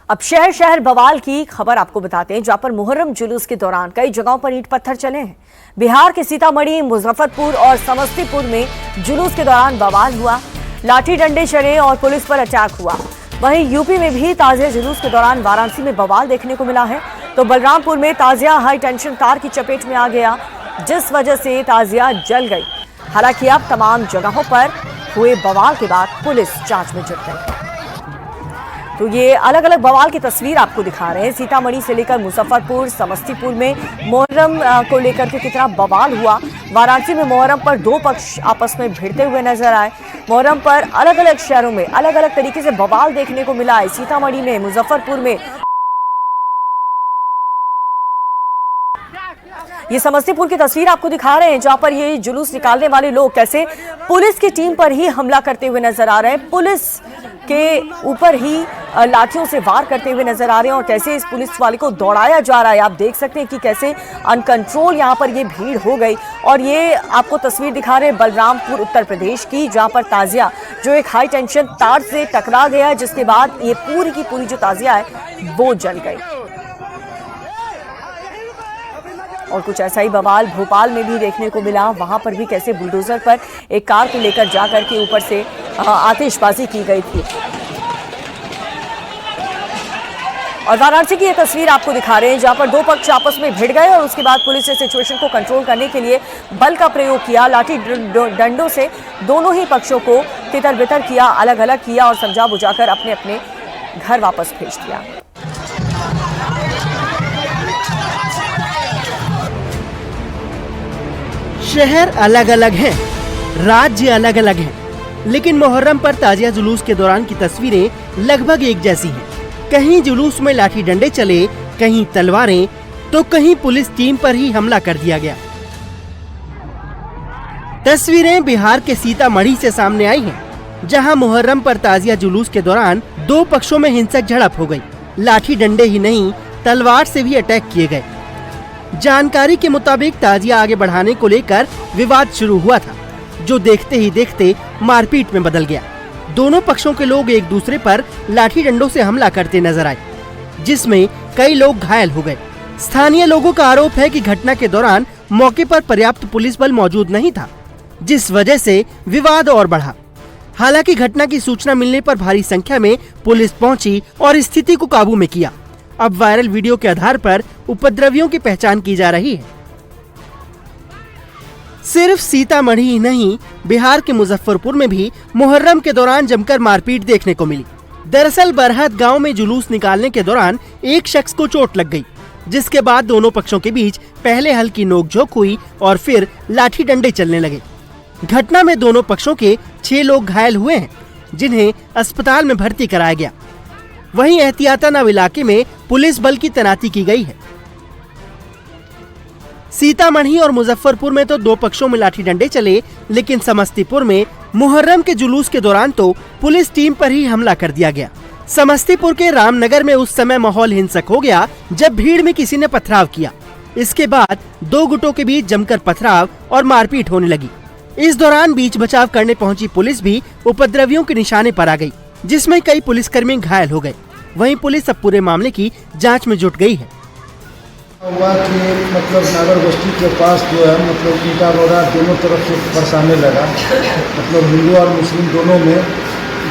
अब शहर शहर बवाल की खबर आपको बताते हैं, जहां पर मुहर्रम जुलूस के दौरान कई जगहों पर ईंट पत्थर चले हैं। बिहार के सीतामढ़ी, मुजफ्फरपुर और समस्तीपुर में जुलूस के दौरान बवाल हुआ, लाठी डंडे चले और पुलिस पर अटैक हुआ। वहीं यूपी में भी ताजिया जुलूस के दौरान वाराणसी में बवाल देखने को मिला है। तो बलरामपुर में ताजिया हाई टेंशन तार की चपेट में आ गया, जिस वजह से ताजिया जल गई। हालांकि अब तमाम जगहों पर हुए बवाल के बाद पुलिस जांच में जुट गई। तो ये अलग अलग बवाल की तस्वीर आपको दिखा रहे हैं। सीतामढ़ी से लेकर मुजफ्फरपुर, समस्तीपुर में मुहर्रम को लेकर के कितना बवाल हुआ। वाराणसी में मुहर्रम पर दो पक्ष आपस में भिड़ते हुए नजर आए। मुहर्रम पर अलग अलग शहरों में अलग अलग तरीके से बवाल देखने को मिला है। सीतामढ़ी में, मुजफ्फरपुर में, ये समस्तीपुर की तस्वीर आपको दिखा रहे हैं, जहां पर ये जुलूस निकालने वाले लोग कैसे पुलिस की टीम पर ही हमला करते हुए नजर आ रहे हैं, पुलिस के ऊपर ही लाठियों से वार करते हुए नजर आ रहे हैं और कैसे इस पुलिस वाले को दौड़ाया जा रहा है। आप देख सकते हैं कि कैसे अनकंट्रोल यहां पर ये भीड़ हो गई। और ये आपको तस्वीर दिखा रहे हैं बलरामपुर उत्तर प्रदेश की, जहां पर ताजिया जो एक हाई टेंशन तार से टकरा गया, जिसके बाद ये पूरी की पूरी जो ताजिया है वो जल गई। और कुछ ऐसा ही बवाल भोपाल में भी देखने को मिला। वहां पर भी कैसे बुलडोजर पर एक कार को लेकर जाकर के ऊपर से आतिशबाजी की गई थी। और वाराणसी की ये तस्वीर आपको दिखा रहे हैं, जहां पर दो पक्ष आपस में भिड़ गए और उसके बाद पुलिस ने सिचुएशन को कंट्रोल करने के लिए बल का प्रयोग किया। लाठी डंडों से दोनों ही पक्षों को तितर बितर किया, अलग अलग किया और समझा बुझाकर अपने अपने घर वापस भेज दिया। शहर अलग अलग हैं, राज्य अलग अलग हैं, लेकिन मुहर्रम पर ताजिया जुलूस के दौरान की तस्वीरें लगभग एक जैसी हैं। कहीं जुलूस में लाठी डंडे चले, कहीं तलवारें, तो कहीं पुलिस टीम पर ही हमला कर दिया गया। तस्वीरें बिहार के सीतामढ़ी से सामने आई हैं, जहां मुहर्रम पर ताजिया जुलूस के दौरान दो पक्षों में हिंसक झड़प हो गई। लाठी डंडे ही नहीं, तलवार से भी अटैक किए गए। जानकारी के मुताबिक ताजिया आगे बढ़ाने को लेकर विवाद शुरू हुआ था, जो देखते ही देखते मारपीट में बदल गया। दोनों पक्षों के लोग एक दूसरे पर लाठी डंडों से हमला करते नजर आए, जिसमें कई लोग घायल हो गए। स्थानीय लोगों का आरोप है कि घटना के दौरान मौके पर पर्याप्त पुलिस बल मौजूद नहीं था, जिस वजह से विवाद और बढ़ा। हालांकि घटना की सूचना मिलने पर भारी संख्या में पुलिस पहुंची और स्थिति को काबू में किया। अब वायरल वीडियो के आधार पर उपद्रवियों की पहचान की जा रही है। सिर्फ सीतामढ़ी ही नहीं, बिहार के मुजफ्फरपुर में भी मुहर्रम के दौरान जमकर मारपीट देखने को मिली। दरअसल बरहत गांव में जुलूस निकालने के दौरान एक शख्स को चोट लग गई, जिसके बाद दोनों पक्षों के बीच पहले हल्की नोकझोंक हुई और फिर लाठी डंडे चलने लगे। घटना में दोनों पक्षों के 6 लोग घायल हुए हैं, जिन्हें अस्पताल में भर्ती कराया गया। वहीं एहतियातन अब इलाके में पुलिस बल की तैनाती की गई है। सीतामढ़ी और मुजफ्फरपुर में तो दो पक्षों में लाठी डंडे चले, लेकिन समस्तीपुर में मुहर्रम के जुलूस के दौरान तो पुलिस टीम पर ही हमला कर दिया गया। समस्तीपुर के रामनगर में उस समय माहौल हिंसक हो गया जब भीड़ में किसी ने पथराव किया। इसके बाद दो गुटों के बीच जमकर पथराव और मारपीट होने लगी। इस दौरान बीच बचाव करने पहुंची पुलिस भी उपद्रवियों के निशाने पर आ गई, जिसमें कई पुलिसकर्मी घायल हो गए। वहीं पुलिस अब पूरे मामले की जांच में जुट गई है। हुआ कि मतलब नागर बस्ती के पास जो है मतलब ईंटा रोड़ा दोनों तरफ से बरसाने लगा, मतलब हिंदू और मुस्लिम दोनों में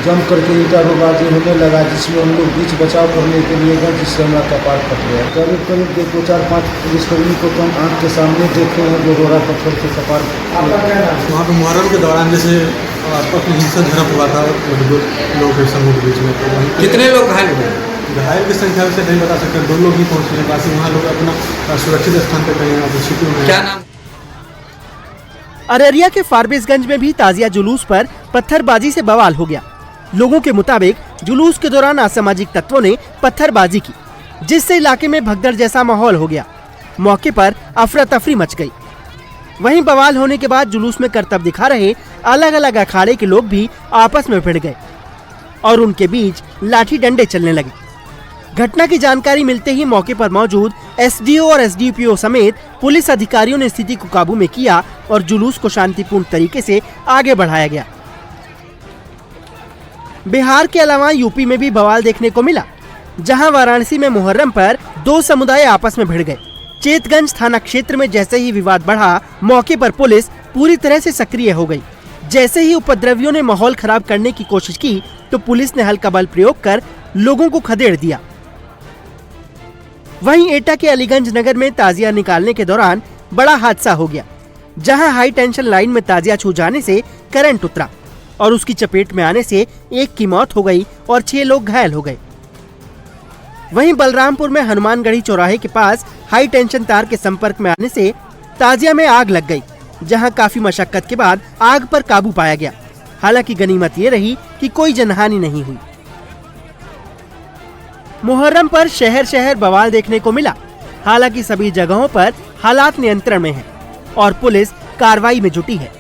जम करके ईंटा रोबाजी होने लगा, जिसमें हम लोग बीच बचाव करने के लिए गए, जिससे हमारा कपाट फट गया। करीब करीब 2-4-5 पुलिसकर्मी को तो हम आँख के सामने देखे हैं जो रोड़ा पत्थर के कपाट। वहाँ पर मुहर्रम के दौरान जैसे हिंसक झड़प हुआ था लोगों के समूह के बीच में, कितने लोग घायल हुए? घायल की संख्या से नहीं बता सकते, 2 लोग ही पहुँचे। बाकी वहाँ लोग अपना सुरक्षित स्थान पर कहीं छिपे हुए हैं। क्या नाम? अररिया के फारबिसगंज में भी ताजिया जुलूस पर पत्थरबाजी से बवाल हो गया। लोगों के मुताबिक जुलूस के दौरान असामाजिक तत्वों ने पत्थरबाजी की, जिससे इलाके में भगदड़ जैसा माहौल हो गया। मौके पर अफरा तफरी मच गई। वहीं बवाल होने के बाद जुलूस में करतब दिखा रहे अलग अलग अखाड़े के लोग भी आपस में भिड़ गए और उनके बीच लाठी डंडे चलने लगे। घटना की जानकारी मिलते ही मौके पर मौजूद एसडीओ और एसडीपीओ समेत पुलिस अधिकारियों ने स्थिति को काबू में किया और जुलूस को शांतिपूर्ण तरीके से आगे बढ़ाया गया। बिहार के अलावा यूपी में भी बवाल देखने को मिला। जहां वाराणसी में मुहर्रम पर दो समुदाय आपस में भिड़ गए। चेतगंज थाना क्षेत्र में जैसे ही विवाद बढ़ा, मौके पर पुलिस पूरी तरह से सक्रिय हो गई। जैसे ही उपद्रवियों ने माहौल खराब करने की कोशिश की तो पुलिस ने हल्का बल प्रयोग कर लोगों को खदेड़ दिया। वहीं एटा के अलीगंज नगर में ताजिया निकालने के दौरान बड़ा हादसा हो गया, जहां हाई टेंशन लाइन में ताजिया छू जाने से करंट उतरा और उसकी चपेट में आने से एक की मौत हो गई और 6 लोग घायल हो गए। वहीं बलरामपुर में हनुमानगढ़ी चौराहे के पास हाई टेंशन तार के संपर्क में आने से ताजिया में आग लग गई, जहां काफी मशक्कत के बाद आग पर काबू पाया गया। हालांकि गनीमत ये रही कि कोई जनहानि नहीं हुई। मुहर्रम पर शहर शहर बवाल देखने को मिला। हालांकि सभी जगहों पर हालात नियंत्रण में हैं और पुलिस कार्रवाई में जुटी है।